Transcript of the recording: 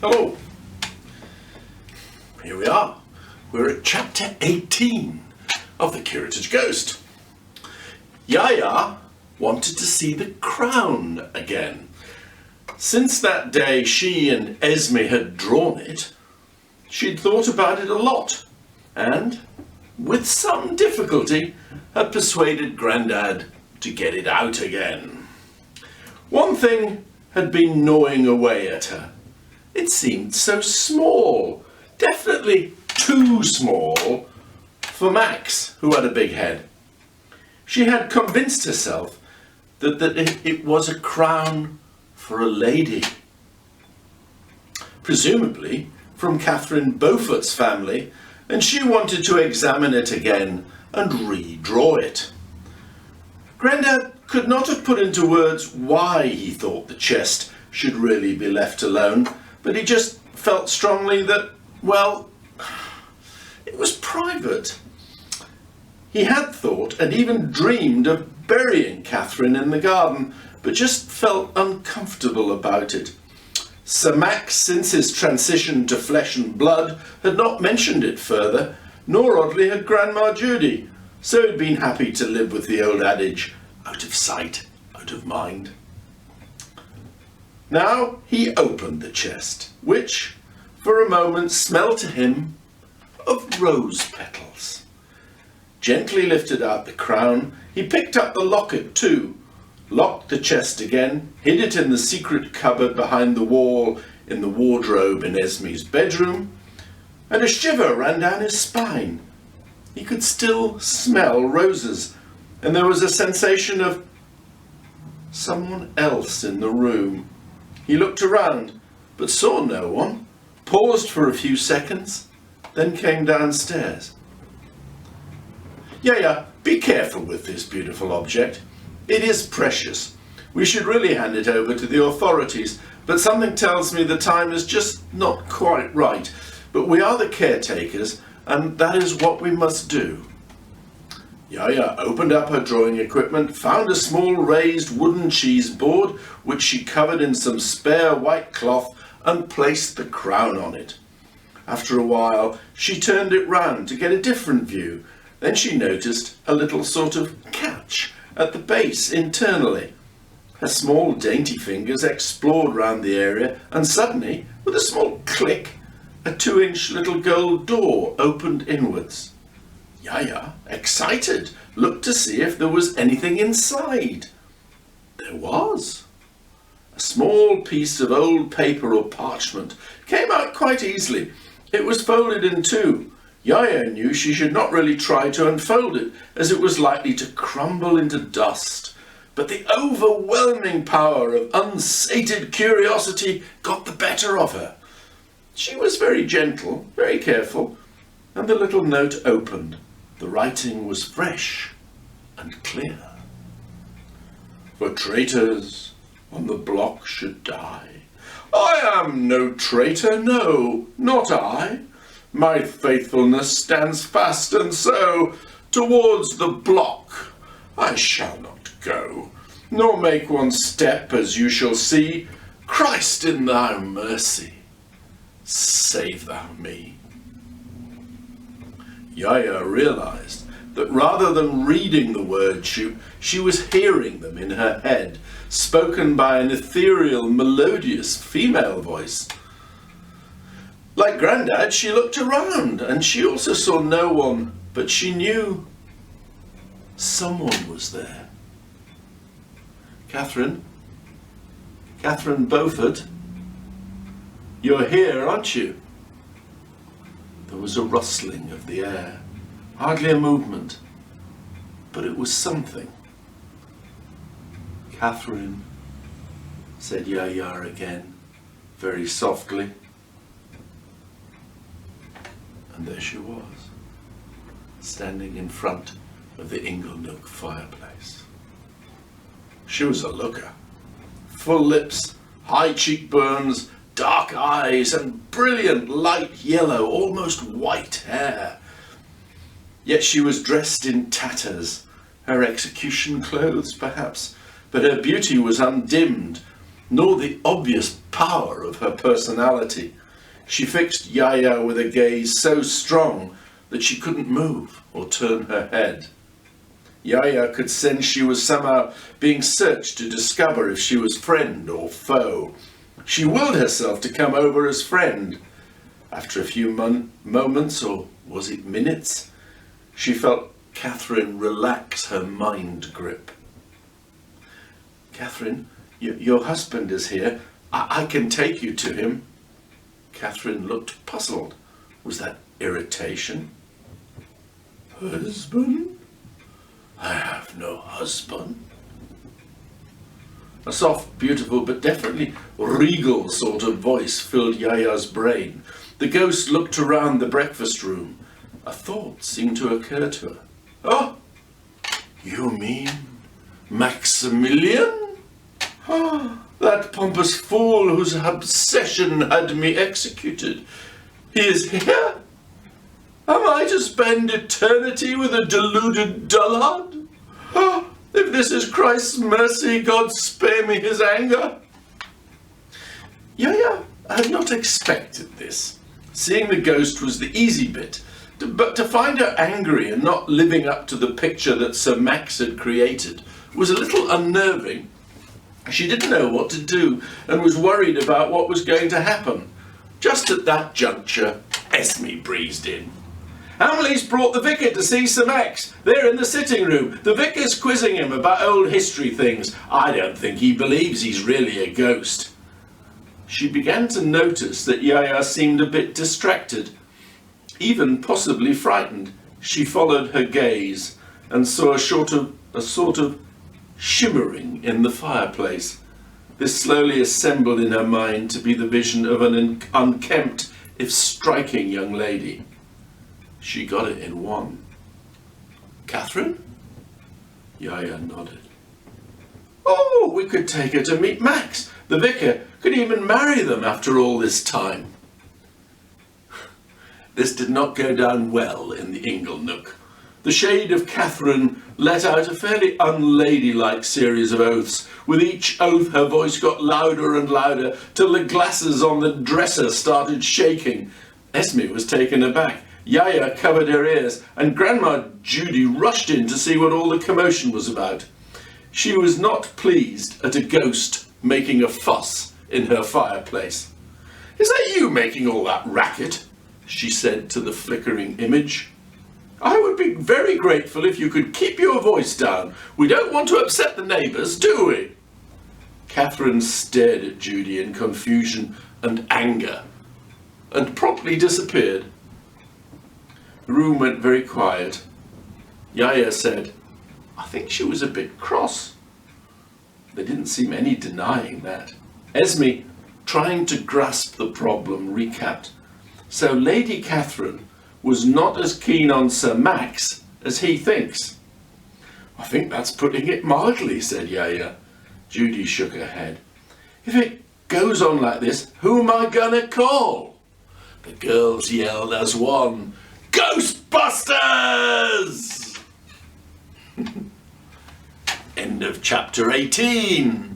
Hello. Here we are. We're at chapter 18 of the Curatage Ghost. Yaya wanted to see the crown again. Since that day she and Esme had drawn it, she'd thought about it a lot and, with some difficulty, had persuaded Grandad to get it out again. One thing had been gnawing away at her. It seemed so small, definitely too small for Max, who had a big head. She had convinced herself that it was a crown for a lady. Presumably from Catherine Beaufort's family, and she wanted to examine it again and redraw it. Grandad could not have put into words why he thought the chest should really be left alone, but he just felt strongly that, well, it was private. He had thought and even dreamed of burying Catherine in the garden, but just felt uncomfortable about it. Sir Max, since his transition to flesh and blood, had not mentioned it further, nor oddly had Grandma Judy, so he'd been happy to live with the old adage, out of sight, out of mind. Now he opened the chest, which, for a moment, smelled to him of rose petals. Gently lifted out the crown, he picked up the locket too, locked the chest again, hid it in the secret cupboard behind the wall in the wardrobe in Esme's bedroom, and a shiver ran down his spine. He could still smell roses, and there was a sensation of someone else in the room. He looked around, but saw no one, paused for a few seconds, then came downstairs. Yaya, be careful with this beautiful object. It is precious. We should really hand it over to the authorities, but something tells me the time is just not quite right. But we are the caretakers, and that is what we must do. Yaya opened up her drawing equipment, found a small raised wooden cheese board, which she covered in some spare white cloth, and placed the crown on it. After a while, she turned it round to get a different view. Then she noticed a little sort of catch at the base internally. Her small dainty fingers explored round the area, and suddenly, with a small click, a 2-inch little gold door opened inwards. Yaya, excited, looked to see if there was anything inside. There was. A small piece of old paper or parchment came out quite easily. It was folded in two. Yaya knew she should not really try to unfold it, as it was likely to crumble into dust. But the overwhelming power of unsated curiosity got the better of her. She was very gentle, very careful, and the little note opened. The writing was fresh and clear. For traitors on the block should die. I am no traitor, no, not I. My faithfulness stands fast, and so towards the block I shall not go, nor make one step, as you shall see. Christ, in thy mercy, save thou me. Yaya realized that rather than reading the words, she was hearing them in her head, spoken by an ethereal, melodious female voice. Like Grandad, she looked around, and she also saw no one, but she knew someone was there. Catherine Beaufort, you're here, aren't you? There was a rustling of the air, hardly a movement, but it was something. Catherine, said Yaya again, very softly. And there she was, standing in front of the inglenook fireplace. She was a looker. Full lips, high cheekbones, dark eyes, and brilliant light yellow, almost white hair. Yet she was dressed in tatters, her execution clothes perhaps, but her beauty was undimmed. nor the obvious power of her personality. She fixed Yaya with a gaze so strong that she couldn't move or turn her head. Yaya could sense she was somehow being searched to discover if she was friend or foe. She willed herself to come over as friend. After a few moments, or was it minutes, she felt Catherine relax her mind grip. "Catherine, your husband is here. I can take you to him." Catherine looked puzzled. Was that irritation? "Husband? I have no husband." A soft, beautiful, but definitely regal sort of voice filled Yaya's brain. The ghost looked around the breakfast room. A thought seemed to occur to her. "Oh, you mean Maximilian? That pompous fool whose obsession had me executed. He is here? Am I to spend eternity with a deluded dullard? If this is Christ's mercy, God spare me his anger." Yaya had not expected this. Seeing the ghost was the easy bit, but to find her angry and not living up to the picture that Sir Max had created was a little unnerving. She didn't know what to do and was worried about what was going to happen. Just at that juncture, Esme breezed in. "Hamley's brought the vicar to see Sir Max. They're in the sitting room. The vicar's quizzing him about old history things. I don't think he believes he's really a ghost." She began to notice that Yaya seemed a bit distracted, even possibly frightened. She followed her gaze and saw a sort of shimmering in the fireplace. This slowly assembled in her mind to be the vision of an unkempt, if striking, young lady. She got it in one. "Catherine?" Yaya nodded. "Oh, we could take her to meet Max. The vicar could even marry them after all this time." This did not go down well in the Inglenook. The shade of Catherine let out a fairly unladylike series of oaths. With each oath her voice got louder and louder till the glasses on the dresser started shaking. Esme was taken aback. Yaya covered her ears, and Grandma Judy rushed in to see what all the commotion was about. She was not pleased at a ghost making a fuss in her fireplace. "Is that you making all that racket?" she said to the flickering image. "I would be very grateful if you could keep your voice down. We don't want to upset the neighbours, do we?" Catherine stared at Judy in confusion and anger, and promptly disappeared. The room went very quiet. Yaya said, "I think she was a bit cross." There didn't seem any denying that. Esme, trying to grasp the problem, recapped. "So Lady Catherine was not as keen on Sir Max as he thinks." "I think that's putting it mildly," said Yaya. Judy shook her head. "If it goes on like this, who am I gonna call?" The girls yelled as one, "Ghostbusters!" End of chapter 18.